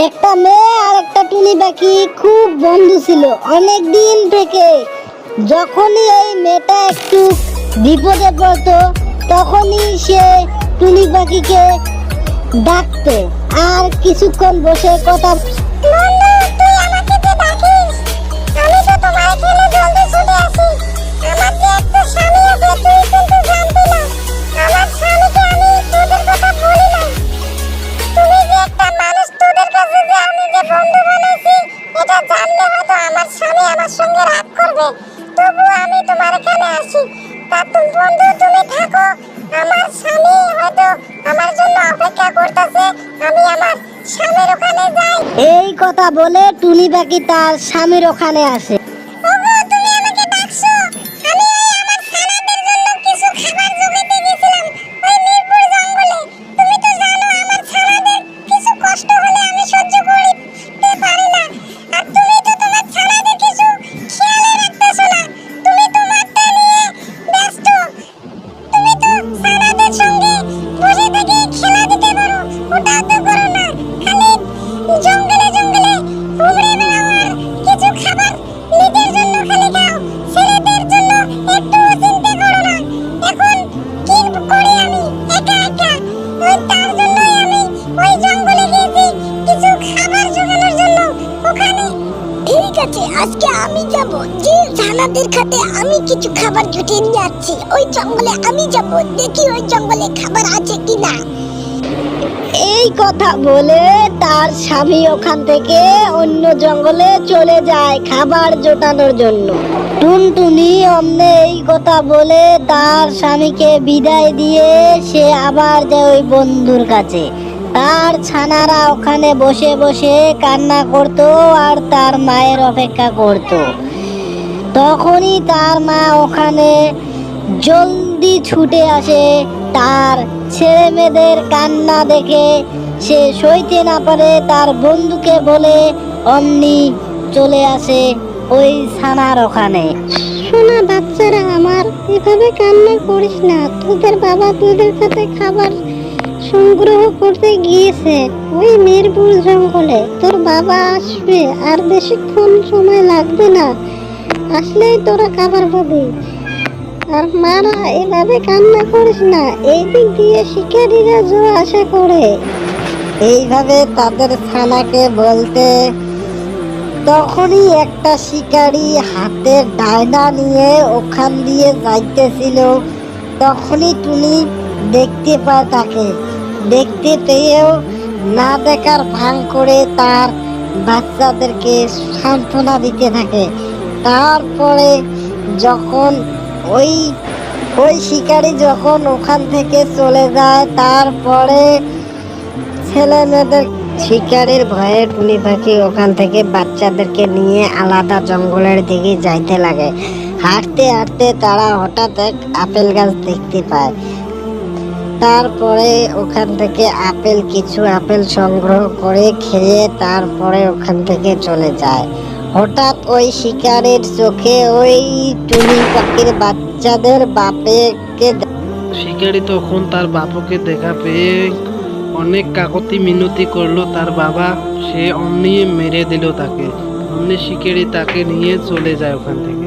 একটা মেয়ে আর একটা টুনি পাখি খুব বন্ধু ছিল অনেক দিন থেকে। যখনই এই মেয়েটা একটু বিপদে পড়তো তখনই সে টুনি পাখিকে ডাকতো আর কিছুক্ষণ বসে কথা। এই কথা বলে টুনি পাখি তার স্বামীর ওখানে আসে। আজকে আমি যাব যে ছানাদের খাতে আমি কিছু খাবার জুটিয়ে নিয়ে যাচ্ছি। ওই জঙ্গলে আমি যাব, দেখি ওই জঙ্গলে খাবার আছে কিনা। এই কথা বলে তার স্বামী ওখান থেকে অন্য জঙ্গলে চলে যায় খাবার জোটানোর জন্য। টুনটুনি অমনে এই কথা বলে তার স্বামীকে বিদায় দিয়ে সে আবার যায় ওই বন্ধুর কাছে। তার ছানারা ওখানে বসে বসে কান্না করতো আর তার মায়ের অপেক্ষা করত। তখনই তার মা ওখানে জলদি ছুটে আসে। তার ছেলে মেয়েদের কান্না দেখে সে সইতে না পারে, তার বন্ধুকে বলে অমনি চলে আসে ওই ছানার ওখানে। শোনা বাচ্চারা আমার, এভাবে কান্না করিস না, তোদের বাবা তোদের সাথে খাবার সংগ্রহ করতে গিয়েছে ওই মিরপুর জঙ্গলে। তোর বাবা আসবে আর বেশিক্ষণ সময় লাগবে না, আসলেই তোরা খাবার পাবি। আর মারা এভাবে কান্না করিস না, এই দিক দিয়ে শিকারীরা যাওয়া আসা করে। এইভাবে তাদের ছানাকে বলতে তখনই একটা শিকারী হাতে ডায়না নিয়ে ওখান দিয়ে যাইতেছিল। তখনই টুনি দেখতে পায় তাকে। দেখতে পেয়েও না দেখার ভান করে তার বাচ্চাদেরকে সান্ত্বনা দিতে থাকে। তারপরে যখন ওই শিকারী যখন ওখান থেকে চলে যায়, তারপরে ছেলে মেয়েদের শিকারীর ভয়ে টুনি পাখি ওখান থেকে বাচ্চাদেরকে নিয়ে আলাদা জঙ্গলের দিকে যাইতে লাগে। হাঁটতে হাঁটতে তারা হঠাৎ এক আপেল গাছ দেখতে পায়। তারপরে ওখান থেকে কিছু আপেল সংগ্রহ করে খেয়ে তারপরে ওখান থেকে চলে যায়। হঠাৎ ওই শিকারের চোখে ওই টুনি পাখির বাচ্চাদের বাপকে। শিকারি তখন তার বাপকে দেখা পেয়ে অনেক কাকতি মিনতি করলো তার বাবা, সে অমনি মেরে দিল তাকে। অমনি শিকারি তাকে নিয়ে চলে যায় ওখান থেকে।